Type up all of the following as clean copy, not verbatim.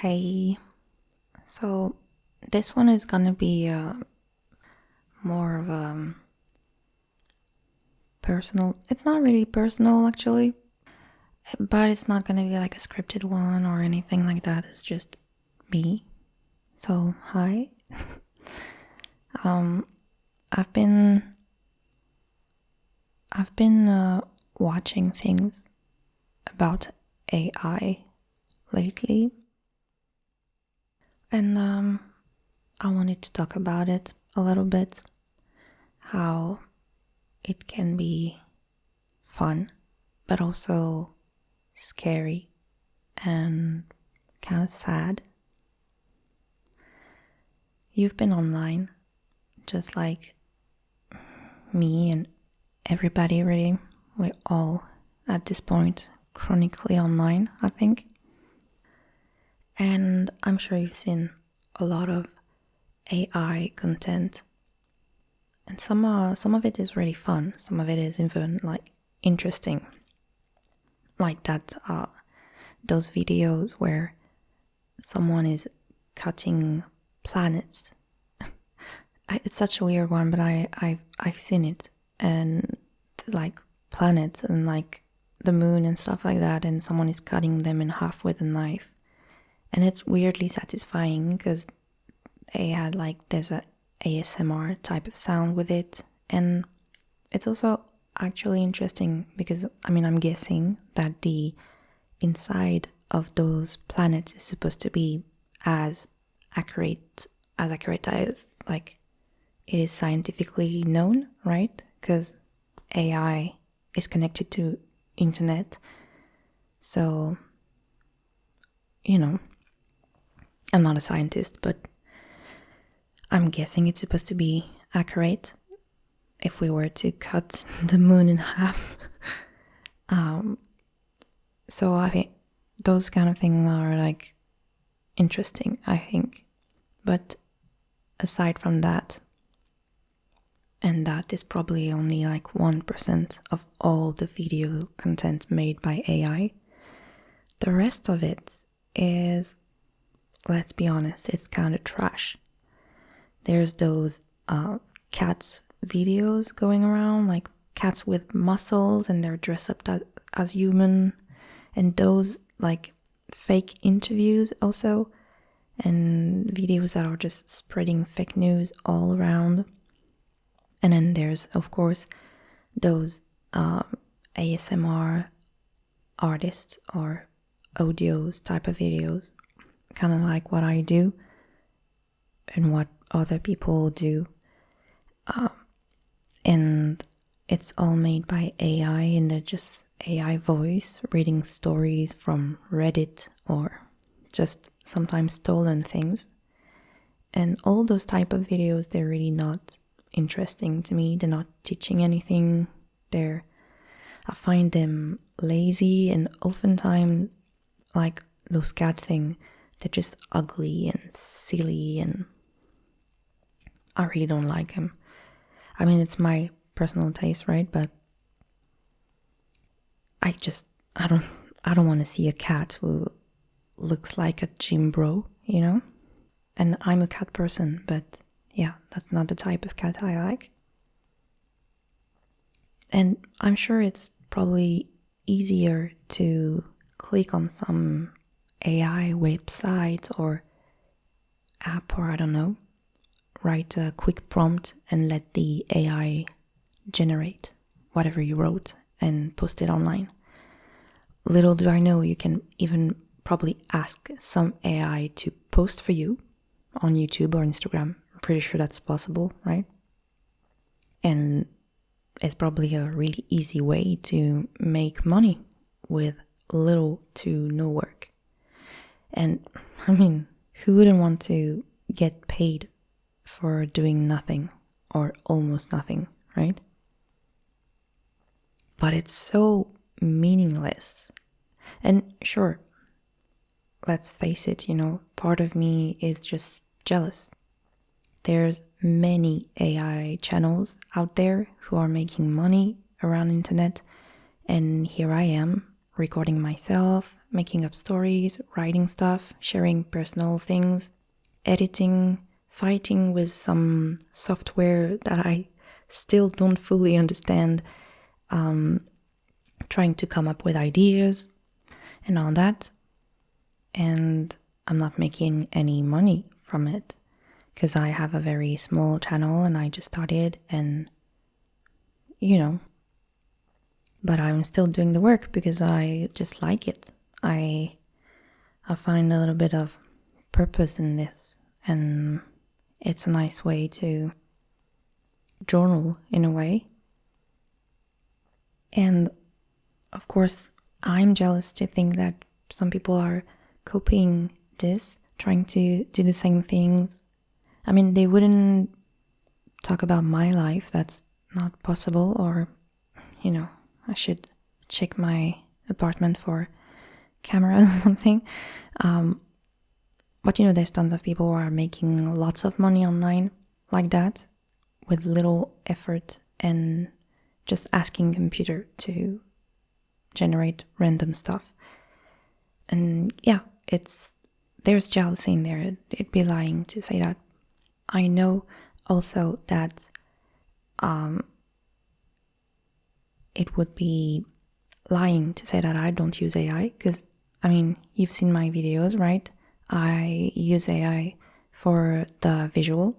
Hey, so this one is gonna be more of a personal. It's not really personal actually, but it's not gonna be like a scripted one or anything like that. It's just me. So hi. um, I've been watching things about AI lately, and I wanted to talk about it a little bit. How it can be fun, but also scary and kind of sad. You've been online, just like me and everybody, really. We're all at this point chronically online, I think. And I'm sure you've seen a lot of AI content. And some of it is really fun. Some of it is even like interesting. Like that those videos where someone is cutting planets. It's such a weird one, but I've seen it, and like planets and like the moon and stuff like that, and someone is cutting them in half with a knife, and it's weirdly satisfying because they had like there's a ASMR type of sound with it, and it's also actually interesting because I'm guessing that the inside of those planets is supposed to be as accurate as like it is scientifically known, right? Because AI is connected to internet. So, I'm not a scientist, but I'm guessing it's supposed to be accurate if we were to cut the moon in half. So I think those kind of things are like interesting, I think. But aside from that, and that is probably only like 1% of all the video content made by AI, the rest of it is, let's be honest, it's kind of trash. There's those cats videos going around, like cats with muscles and they're dressed up as human, and those like fake interviews also, and videos that are just spreading fake news all around. And then there's of course those ASMR artists or audios type of videos, kind of like what I do and what other people do, and it's all made by AI, and they're just AI voice reading stories from Reddit or just sometimes stolen things. And all those type of videos, they're really not interesting to me. They're not teaching anything. I find them lazy, and oftentimes, like those cat thing, they're just ugly and silly, and I really don't like them. It's my personal taste, right? But I don't want to see a cat who looks like a gym bro, And I'm a cat person, but yeah, that's not the type of cat I like. And I'm sure it's probably easier to click on some AI website or app, or I don't know, write a quick prompt and let the AI generate whatever you wrote and post it online. Little do I know, you can even probably ask some AI to post for you on YouTube or Instagram. I'm pretty sure that's possible, right? And it's probably a really easy way to make money with little to no work. And who wouldn't want to get paid for doing nothing or almost nothing, right? But it's so meaningless. And sure, let's face it, part of me is just jealous. There's many AI channels out there who are making money around internet, and here I am recording myself making up stories, writing stuff, sharing personal things, editing, fighting with some software that I still don't fully understand, trying to come up with ideas and all that. And I'm not making any money from it because I have a very small channel and I just started, and but I'm still doing the work because I just like it. I find a little bit of purpose in this, and it's a nice way to journal in a way. And of course, I'm jealous to think that some people are copying this, trying to do the same things. I mean, they wouldn't talk about my life, that's not possible, or, I should check my apartment for camera or something. But there's tons of people who are making lots of money online like that with little effort and just asking computer to generate random stuff. And yeah, there's jealousy in there. It'd be lying to say that. I know also that it would be lying to say that I don't use AI, because you've seen my videos, right? I use AI for the visual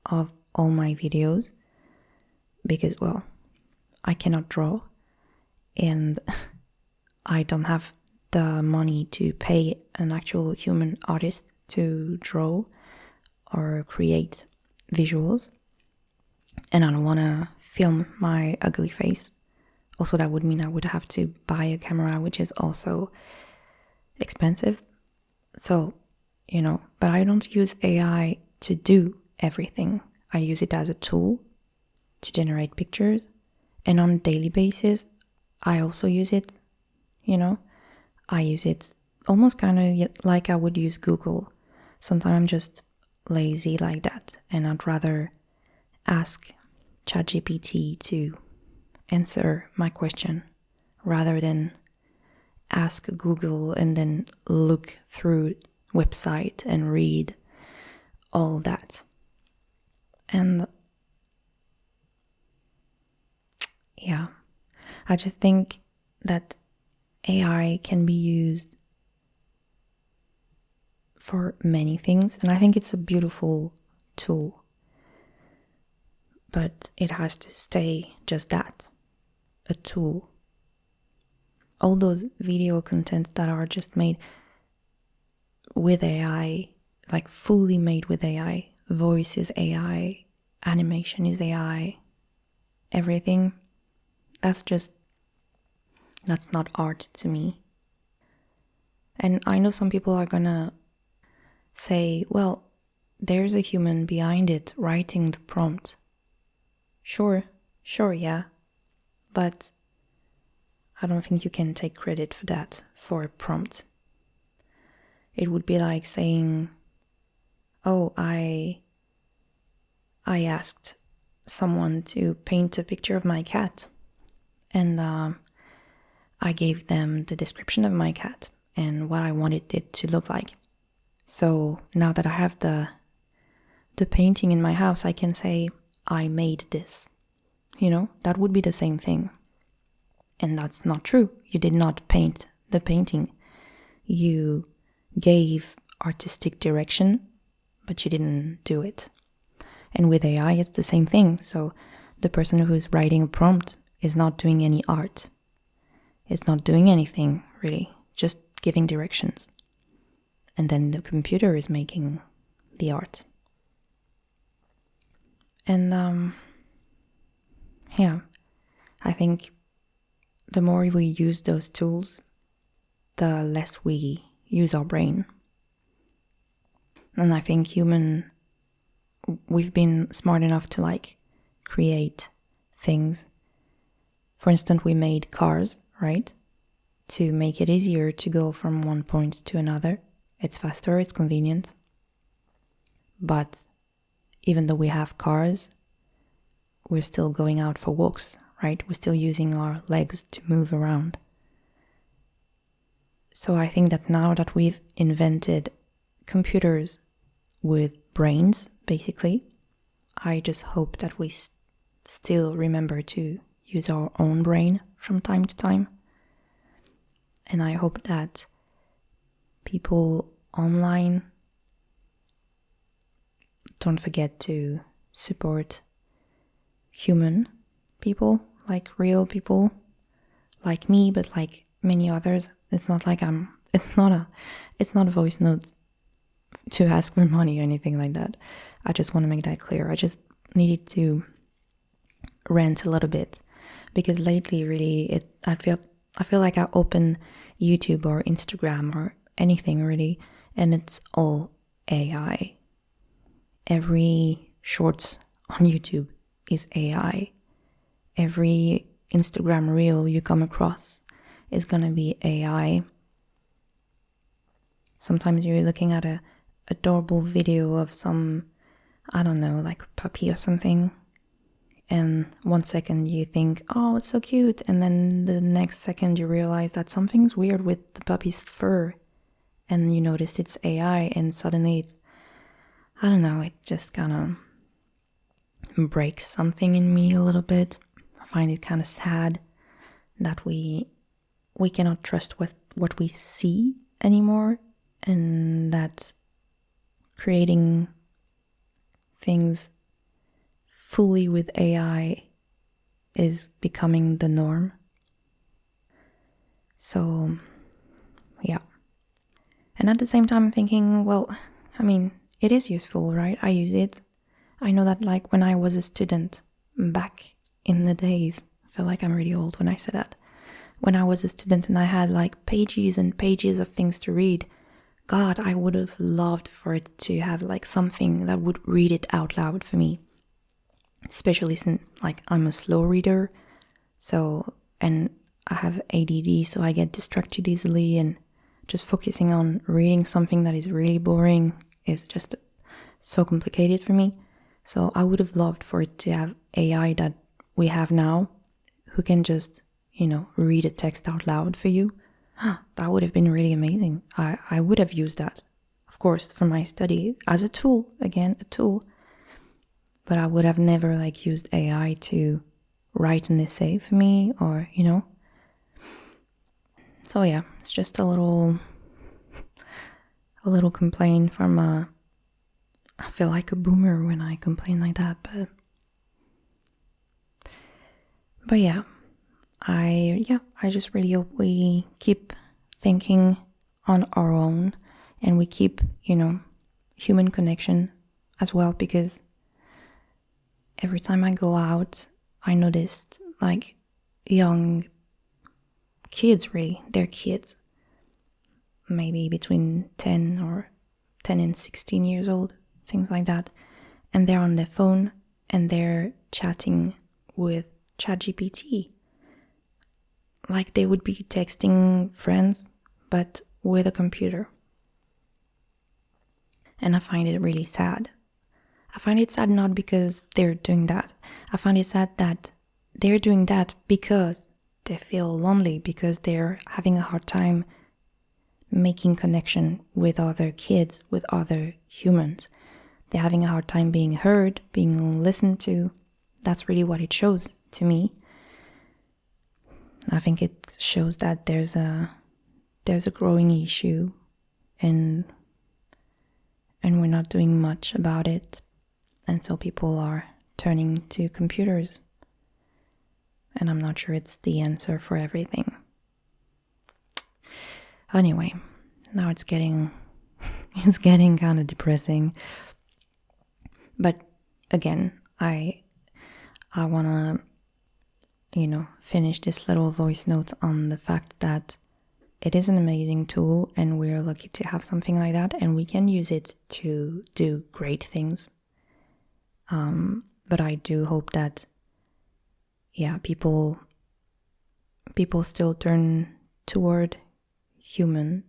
of all my videos because, well, I cannot draw and I don't have the money to pay an actual human artist to draw or create visuals, and I don't want to film my ugly face. Also, that would mean I would have to buy a camera, which is also expensive. So, but I don't use AI to do everything. I use it as a tool to generate pictures, and on a daily basis, I also use it, I use it almost kind of like I would use Google. Sometimes I'm just lazy like that, and I'd rather ask ChatGPT to answer my question rather than ask Google and then look through website and read all that. And yeah, I just think that AI can be used for many things, and I think it's a beautiful tool, but it has to stay just that, a tool. All those video content that are just made with AI, like fully made with AI, voice is AI, animation is AI, everything, that's not art to me. And I know some people are gonna say, well, there's a human behind it writing the prompt. Sure, yeah. But I don't think you can take credit for that, for a prompt. It would be like saying, oh, I asked someone to paint a picture of my cat, and I gave them the description of my cat and what I wanted it to look like. So now that I have the painting in my house, I can say, I made this. That would be the same thing. And that's not true. You did not paint the painting. You gave artistic direction, but you didn't do it. And with AI, it's the same thing. So the person who's writing a prompt is not doing any art. It's not doing anything, really, just giving directions. And then the computer is making the art. And yeah, I think the more we use those tools, the less we use our brain. And I think we've been smart enough to create things. For instance, we made cars, right? To make it easier to go from one point to another. It's faster, it's convenient. But even though we have cars, we're still going out for walks, right? We're still using our legs to move around. So I think that now that we've invented computers with brains, basically, I just hope that we still remember to use our own brain from time to time. And I hope that people online don't forget to support human people, like real people, like me, but like many others. It's not like it's not a voice note to ask for money or anything like that. I just want to make that clear. I just needed to rant a little bit because lately really I feel like I open YouTube or Instagram or anything really and it's all AI. Every shorts on YouTube is AI. Every Instagram reel you come across is gonna be AI. Sometimes you're looking at a adorable video of some, I don't know, like a puppy or something, and 1 second you think, oh, it's so cute, and then the next second you realize that something's weird with the puppy's fur, and you notice it's AI, and suddenly it's, I don't know, it just kind of breaks something in me a little bit. I find it kind of sad that we cannot trust what we see anymore, and that creating things fully with AI is becoming the norm. So, yeah. And at the same time, I'm thinking, well, I mean, it is useful, right? I use it. I know that, like, when I was a student back in the days, I feel like I'm really old when I say that. When I was a student and I had, like, pages and pages of things to read, God, I would have loved for it to have, like, something that would read it out loud for me. Especially since, like, I'm a slow reader, so, and I have ADD, so I get distracted easily, and just focusing on reading something that is really boring is just so complicated for me. So I would have loved for it to have AI that we have now, who can just, read a text out loud for you. That would have been really amazing. I would have used that, of course, for my study as a tool, again, a tool. But I would have never, like, used AI to write an essay for me or, So yeah, it's just a little complaint from I feel like a boomer when I complain like that, but yeah, I just really hope we keep thinking on our own and we keep, human connection as well, because every time I go out, I noticed, like, young kids, really, they're kids, maybe between 10 and 16 years old, things like that, and they're on their phone and they're chatting with ChatGPT. Like they would be texting friends, but with a computer. And I find it really sad. I find it sad not because they're doing that. I find it sad that they're doing that because they feel lonely, because they're having a hard time making connection with other kids, with other humans. They're having a hard time being heard, being listened to. That's really what it shows to me. I think it shows that there's a growing issue, and we're not doing much about it. And so people are turning to computers. And I'm not sure it's the answer for everything. Anyway, now it's getting kind of depressing. But again, I want to, finish this little voice note on the fact that it is an amazing tool and we're lucky to have something like that, and we can use it to do great things. But I do hope that, people still turn toward human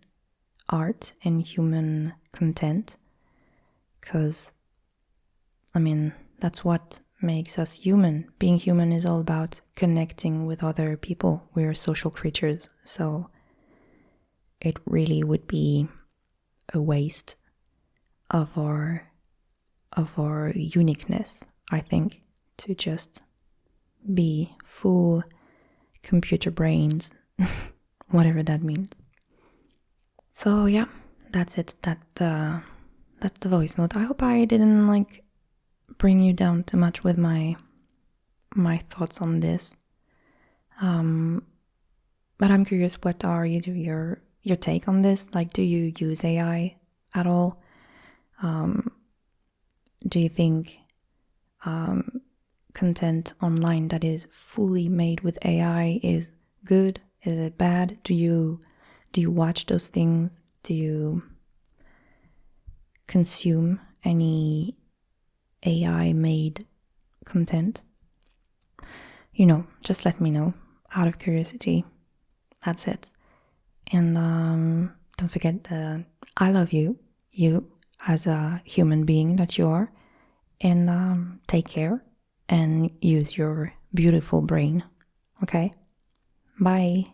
art and human content, because, that's what makes us human. Being human is all about connecting with other people. We're social creatures, so it really would be a waste of our uniqueness, I think, to just be full computer brains, whatever that means. So yeah, that's it. That's the voice note. I hope I didn't like bring you down too much with my thoughts on this. But I'm curious, what are your take on this? Like, do you use AI at all? Do you think content online that is fully made with AI is good? Is it bad? Do you watch those things? Do you consume any AI made content? Just let me know out of curiosity. That's it. And don't forget that I love you as a human being that you are. And take care and use your beautiful brain. Okay? Bye.